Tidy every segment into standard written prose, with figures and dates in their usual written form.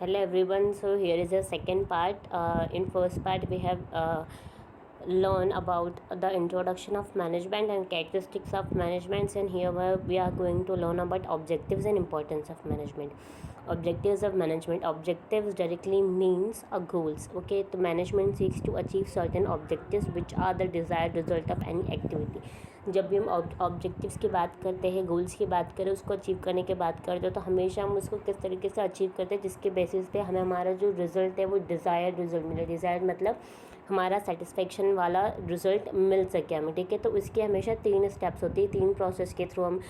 Hello everyone. So here is the second part. In first part we have learned about the introduction of management and characteristics of management, and here we are going to learn about objectives and importance of management. Objectives of management. Objectives directly means goals. Okay, the management seeks to achieve certain objectives which are the desired result of any activity. जब भी हम objectives की बात करते हैं, goals की बात करें, उसको अचीव करने की बात करते हो, तो हमेशा हम उसको किस तरीके से अचीव करते हैं जिसके बेसिस पे हमें हमारा जो रिज़ल्ट है वो डिज़ायर्ड रिज़ल्ट मिले. डिज़ायर्ड मतलब हमारा सेटिस्फेक्शन वाला रिज़ल्ट मिल सके हमें. ठीक है, तो इसके हमेशा 3 स्टेप्स होती है. 3 प्रोसेस के थ्रू हम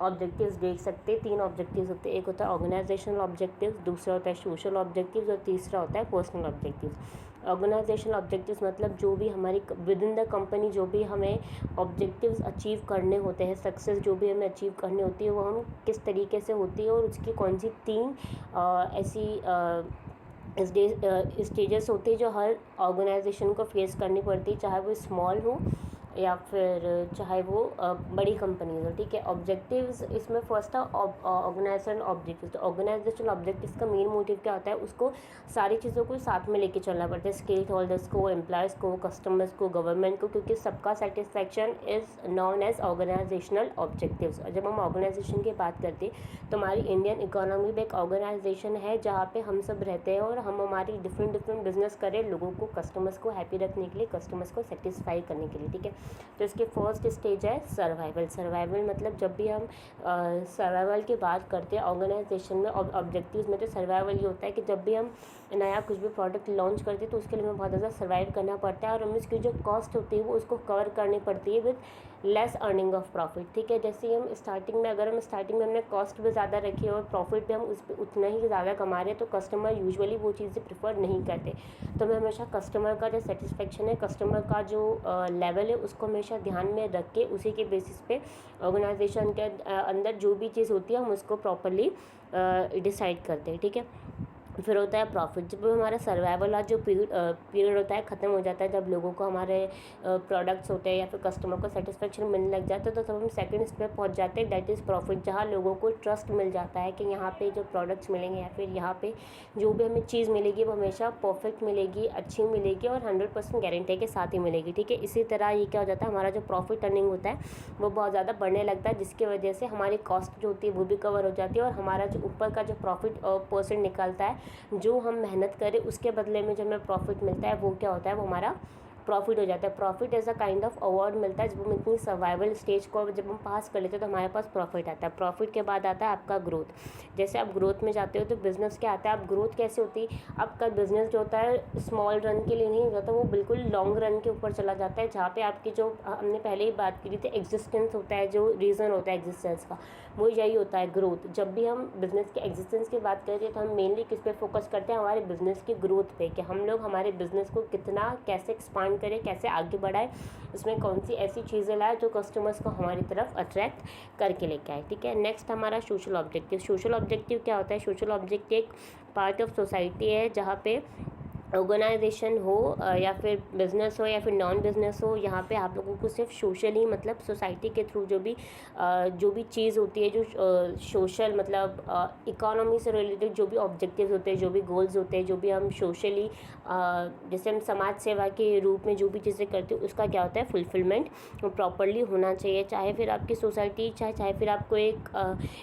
ऑब्जेक्टिव्स देख सकते हैं. 3 ऑब्जेक्टिव्स होते हैं. एक होता है ऑर्गेनाइजेशनल ऑब्जेक्टिव्स, दूसरा होता है सोशल ऑब्जेक्टिव्स और तीसरा होता है पर्सनल ऑब्जेक्टिव्स. ऑर्गेनाइजेशनल ऑब्जेक्टिव्स मतलब जो भी हमारी विद इन द कंपनी जो भी हमें ऑब्जेक्टिव्स अचीव करने होते हैं, सक्सेस जो भी हमें अचीव करनी होती है वो हम किस तरीके से होती है और उसकी कौन सी 3 ऐसी स्टेजेस होती है जो हर ऑर्गेनाइजेशन को फेस करनी पड़ती है, चाहे वो स्मॉल हो या फिर चाहे वो बड़ी कंपनी हो. ठीक है, ऑब्जेक्टिव्स इसमें फर्स्ट है ऑर्गेनाइजेशन ऑब्जेक्टिव्स. तो ऑर्गेनाइजेशन ऑब्जेक्टिव्स का मेन मोटिव क्या होता है, उसको सारी चीज़ों को साथ में लेके चलना पड़ता है. स्टेक होल्डर्स को, एम्प्लॉयज़ को, कस्टमर्स को, गवर्नमेंट को, क्योंकि सबका satisfaction is known as organizational objectives. और जब हम ऑर्गेनाइजेशन की बात करते हैं तो हमारी इंडियन इकोनॉमी में एक ऑर्गेनाइजेशन है जहाँ पे हम सब रहते हैं और हम हमारी डिफरेंट बिजनेस करें लोगों को, कस्टमर्स को हैप्पी रखने के लिए, कस्टमर्स को सेटिस्फाई करने के लिए. ठीक है, तो इसके फर्स्ट स्टेज है सर्वाइवल. सर्वाइवल मतलब जब भी हम सर्वाइवल की बात करते हैं ऑर्गेनाइजेशन में ऑब्जेक्टिव्स में, तो सर्वाइवल ये होता है कि जब भी हम नया कुछ भी प्रोडक्ट लॉन्च करते हैं तो उसके लिए हमें बहुत ज़्यादा सर्वाइव करना पड़ता है और हमें उसकी जो कॉस्ट होती है वो उसको कवर करनी पड़ती है with less earning of profit. ठीक है, जैसे हम स्टार्टिंग में हमने कॉस्ट भी ज़्यादा रखी और प्रॉफिट भी हम उस पर उतना ही ज़्यादा कमा रहे हैं तो कस्टमर यूजुअली वो चीज़ें प्रेफर नहीं करते. तो हमें हमेशा कस्टमर का जो सेटिस्फेक्शन है, कस्टमर का जो लेवल है उसको हमेशा ध्यान में रख के उसी के बेसिस पे ऑर्गेनाइजेशन के अंदर जो भी चीज़ होती है हम उसको प्रॉपर्ली डिसाइड करते हैं. ठीक है, फिर होता है प्रॉफिट. जब हमारा सर्वाइवल वाला जो पीरियड होता है ख़त्म हो जाता है, जब लोगों को हमारे प्रोडक्ट्स होते हैं या फिर कस्टमर को सेटिस्फेक्शन मिलने लग जाता है, तो तब हम सेकंड स्टेप पहुंच जाते हैं, दैट इज़ प्रॉफिट. जहां लोगों को ट्रस्ट मिल जाता है कि यहाँ पे जो प्रोडक्ट्स मिलेंगे या फिर यहाँ पे जो भी हमें चीज़ मिलेगी वो हमेशा परफेक्ट मिलेगी, अच्छी मिलेगी और 100% गारंटी के साथ ही मिलेगी. ठीक है, इसी तरह ये क्या हो जाता है, हमारा जो प्रॉफिट अर्निंग होता है वो बहुत ज़्यादा बढ़ने लगता है, जिसकी वजह से हमारी कॉस्ट जो होती है वो भी कवर हो जाती है और हमारा जो ऊपर का जो प्रॉफिट परसेंट निकलता है, जो हम मेहनत करें उसके बदले में जो हमें प्रॉफिट मिलता है वो क्या होता है, वो हमारा प्रॉफिट हो जाता है. Profit as a kind of award मिलता है जब हम इतनी सर्वाइवल स्टेज को जब हम पास कर लेते हैं तो हमारे पास प्रॉफिट आता है. प्रॉफिट के बाद आता है आपका ग्रोथ. जैसे आप ग्रोथ में जाते हो तो बिजनेस क्या आता है, आप ग्रोथ कैसे होती है, आपका बिजनेस जो होता है स्मॉल रन के लिए नहीं होता, वो बिल्कुल लॉन्ग रन के ऊपर चला जाता है, जहाँ पे आपकी जो हमने पहले ही बात करी थी एग्जिस्टेंस होता है, जो रीज़न होता है एग्जिस्टेंस का, वो यही होता है ग्रोथ. जब भी हम बिज़नेस के एग्जिस्टेंस की बात करते हैं तो हम मेनली किस पे फोकस करते हैं, हमारे बिज़नेस की ग्रोथ पे, कि हम लोग हमारे बिज़नेस को कितना कैसे एक्सपांड करें, कैसे आगे बढ़ाएं, उसमें कौन सी ऐसी चीज़ें लाए जो कस्टमर्स को हमारी तरफ अट्रैक्ट करके लेके आए. ठीक है, नेक्स्ट हमारा सोशल ऑब्जेक्टिव. सोशल ऑब्जेक्टिव क्या होता है, सोशल ऑब्जेक्टिव एक पार्ट ऑफ सोसाइटी है जहाँ पे ऑर्गेनाइजेशन हो या फिर बिज़नेस हो या फिर नॉन बिज़नेस हो, यहाँ पे आप लोगों को सिर्फ सोशली मतलब सोसाइटी के थ्रू जो भी चीज़ होती है, जो सोशल मतलब इकोनॉमी से रिलेटेड जो भी ऑब्जेक्टिव्स होते हैं, जो भी गोल्स होते हैं, जो भी हम सोशली जैसे हम समाज सेवा के रूप में जो भी चीज़ें करते हैं उसका क्या होता है, फुलफिलमेंट प्रॉपरली होना चाहिए. चाहे फिर आपकी सोसाइटी चाहे फिर आपको एक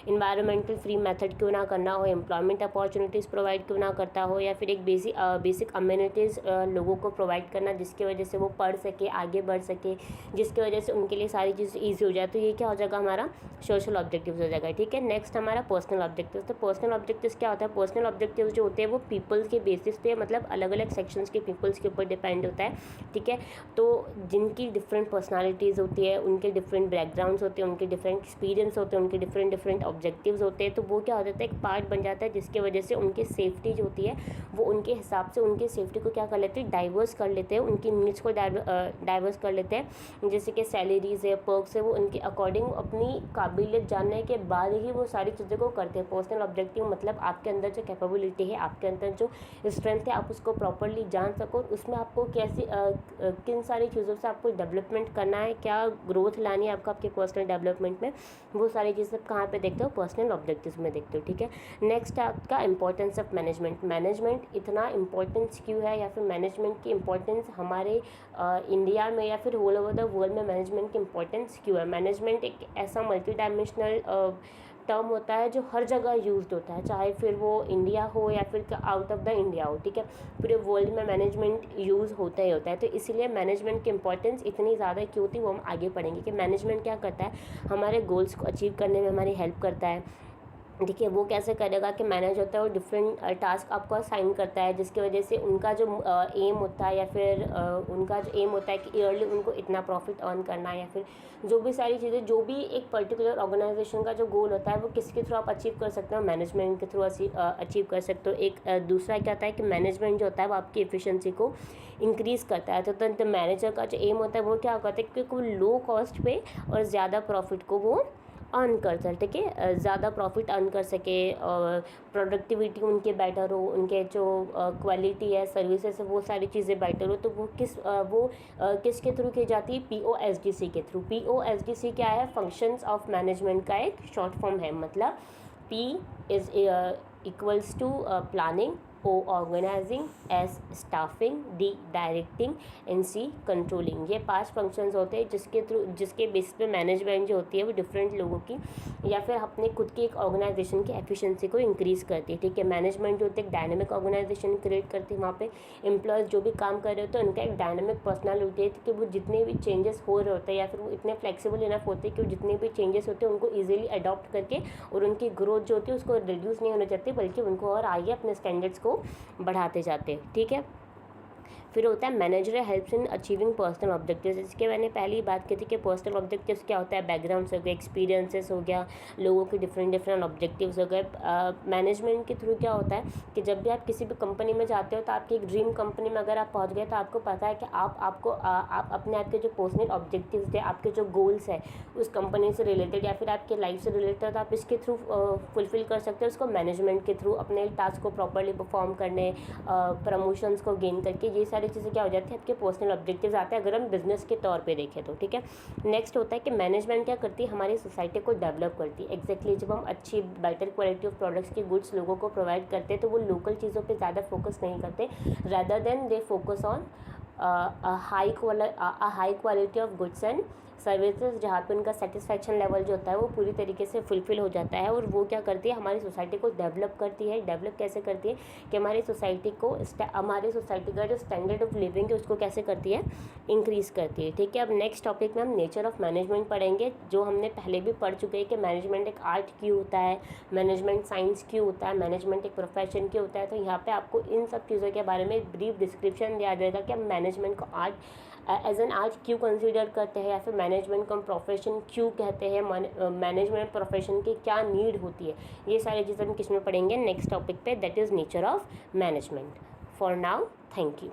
इन्वायरमेंटल फ्री मेथड क्यों ना करना हो, एम्प्लॉयमेंट अपॉर्चुनिटीज़ प्रोवाइड क्यों ना करता हो, या फिर एक बेसिक अम्यूनिटीज़ लोगों को प्रोवाइड करना जिसकी वजह से वो पढ़ सके, आगे बढ़ सके, जिसकी वजह से उनके लिए सारी चीज़ ईजी हो जाए. तो ये क्या हो जाएगा, हमारा सोशल ऑब्जेक्टिव्स हो जाएगा. ठीक है, नेक्स्ट हमारा पर्सनल ऑब्जेक्टिव्स. तो पर्सनल ऑब्जेक्टिव्स क्या होता है, पर्सनल ऑब्जेक्टिव्स जो होते हैं वो पीपल्स के बेसिस पे मतलब अलग अलग सेक्शंस के पीपल्स के ऊपर डिपेंड होता है. ठीक है, तो जिनकी डिफरेंट पर्सनालिटीज़ होती है, उनके डिफरेंट बैकग्राउंड्स होते हैं, उनके डिफरेंट एक्सपीरियंस होते हैं, उनके डिफरेंट ऑब्जेक्टिव्स होते हैं, तो वो क्या हो जाता है, एक पार्ट बन जाता है जिसकी वजह से उनकी सेफ्टी जो होती है वो उनके हिसाब से उनके सेफ्टी को क्या कर लेते हैं, डाइवर्स कर लेते हैं, उनकी नीड्स को डाइवर्स कर लेते हैं, जैसे कि सैलरीज है, पर्क्स है, वो उनके अकॉर्डिंग अपनी काबिलियत जानने के बाद ही वो सारी चीज़ों को करते हैं। पर्सनल ऑब्जेक्टिव मतलब आपके अंदर जो कैपेबिलिटी है, आपके अंदर जो स्ट्रेंथ है, आप उसको प्रॉपरली जान सको, उसमें आपको कैसी किन सारी चीज़ों से आपको डेवलपमेंट करना है, क्या ग्रोथ लानी है आपको आपके पर्सनल डेवलपमेंट में, वो सारी चीज़ें आप कहाँ पे देखते हो, पर्सनल ऑब्जेक्टिव्स में देखते हो। ठीक है, नेक्स्ट आपका इंपॉर्टेंस ऑफ मैनेजमेंट। मैनेजमेंट इतना इंपॉर्टेंस क्यों है, या फिर मैनेजमेंट की इंपॉर्टेंस हमारे इंडिया में या फिर ऑल ओवर द वर्ल्ड में मैनेजमेंट की इंपॉर्टेंस क्यों है। मैनेजमेंट एक ऐसा मल्टी डायमेंशनल टर्म होता है जो हर जगह यूज्ड होता है, चाहे फिर वो इंडिया हो या फिर आउट ऑफ द इंडिया हो। ठीक है, पूरे वर्ल्ड में मैनेजमेंट यूज़ होता ही होता है। तो इसीलिए मैनेजमेंट की इंपॉर्टेंस इतनी ज़्यादा क्यों होती है वो हम आगे पढ़ेंगे कि मैनेजमेंट क्या करता है, हमारे गोल्स को अचीव करने में हमारी हेल्प करता है। ठीक है, वो कैसे करेगा कि मैनेज होता है, वो डिफरेंट टास्क आपको असाइन करता है, जिसकी वजह से उनका जो एम होता है या फिर उनका जो एम होता है कि ईयरली उनको इतना प्रॉफिट अर्न करना है, या फिर जो भी सारी चीज़ें, जो भी एक पर्टिकुलर ऑर्गेनाइजेशन का जो गोल होता है वो किसके थ्रू आप अचीव कर सकते हो, मैनेजमेंट के थ्रू अचीव कर सकते हो। एक दूसरा क्या होता है कि मैनेजमेंट जो होता है वो आपकी एफिशिएंसी को इंक्रीज़ करता है। तो मैनेजर का जो एम होता है वो क्या करता है कि वो लो कॉस्ट पे और ज़्यादा प्रॉफिट को वो अर्न कर सके। ठीक है, ज़्यादा प्रॉफिट अर्न कर सके, और प्रोडक्टिविटी उनके बेटर हो, उनके जो क्वालिटी है सर्विसेज है वो सारी चीज़ें बेटर हो। तो वो किसके थ्रू की जाती है, POSDC के थ्रू। POSDC क्या है, फंक्शंस ऑफ मैनेजमेंट का एक शॉर्ट फॉर्म है। मतलब P is equals to planning, O organizing, S staffing, D directing, and C controlling. ये 5 फंक्शंस होते हैं जिसके बेसिस पे मैनेजमेंट जो होती है वो डिफरेंट लोगों की या फिर अपने खुद की एक ऑर्गेनाइजेशन की एफिशिएंसी को इंक्रीज़ करती है। ठीक है, मैनेजमेंट जो होती है एक डायनेमिक ऑर्गेनाइजेशन क्रिएट करती है। वहाँ पे एम्प्लॉयज़ जो भी काम कर रहे होते हैं उनका एक डायनेमिक पर्सनैलिटी है कि वो जितने भी चेंजेस हो रहे होते हैं या फिर वो इतने फ्लेक्सिबल इनफ होते हैं कि वो जितने भी चेंजेस होते हैं उनको ईजिली अडॉप्ट करके और उनकी ग्रोथ जो होती है उसको रिड्यूस नहीं होने चाहते बल्कि उनको और आगे अपने स्टैंडर्ड्स को बढ़ाते जाते हैं। ठीक है, फिर होता है manager helps in achieving personal objectives. इसके मैंने पहले ही बात की थी कि पर्सनल ऑब्जेक्टिव्स क्या होता है, बैकग्राउंड्स हो गए, एक्सपीरियंसेस हो गया, लोगों के डिफरेंट ऑब्जेक्टिव्स हो गए। मैनेजमेंट के थ्रू क्या होता है कि जब भी आप किसी भी कंपनी में जाते हो तो आपकी एक ड्रीम कंपनी में अगर आप पहुंच गए तो आपको पता है कि आप अपने आपके जो पर्सनल ऑब्जेक्टिव्स थे, आपके जो गोल्स है उस कंपनी से रिलेटेड या फिर आपके लाइफ से रिलेटेड, तो आप इसके थ्रू फुलफिल कर सकते हो उसको मैनेजमेंट के थ्रू, अपने टास्क को प्रॉपरली परफॉर्म करने, प्रमोशंस को गेन करके। ये सारी चीज़ें क्या हो जाती है, आपके पर्सनल ऑब्जेक्टिव्स आते हैं अगर हम बिजनेस के तौर पे देखें तो। ठीक है, नेक्स्ट होता है कि मैनेजमेंट क्या करती है, हमारी सोसाइटी को डेवलप करती है। एग्जैक्टली जब हम अच्छी बेटर क्वालिटी ऑफ प्रोडक्ट्स की गुड्स लोगों को प्रोवाइड करते हैं तो वो लोकल चीज़ों पे ज़्यादा फोकस नहीं करते, rather than they focus on high quality of goods and services, जहाँ पे उनका सेटिस्फैक्शन लेवल जो होता है वो पूरी तरीके से फुलफिल हो जाता है। और वो क्या करती है, हमारी सोसाइटी को डेवलप करती है। डेवलप कैसे करती है कि हमारी सोसाइटी का जो स्टैंडर्ड ऑफ लिविंग है उसको कैसे करती है, इंक्रीज़ करती है। ठीक है, अब नेक्स्ट टॉपिक में हम नेचर ऑफ मैनेजमेंट पढ़ेंगे, जो हमने पहले भी पढ़ चुके हैं कि मैनेजमेंट एक आर्ट क्यों होता है, मैनेजमेंट साइंस क्यों होता है, मैनेजमेंट एक प्रोफेशन क्यों होता है। तो यहाँ पर आपको इन सब चीज़ों के बारे में ब्रीफ डिस्क्रिप्शन दिया जाएगा कि हम मैनेजमेंट को आर्ट एज एन आर्ट क्यों कंसीडर करते हैं, या फिर मैनेजमेंट को हम प्रोफेशन क्यों कहते हैं, मैनेजमेंट प्रोफेशन की क्या नीड होती है। ये सारी चीज़ें हम किस में पढ़ेंगे, नेक्स्ट टॉपिक पे, that is nature of management. For now, thank you.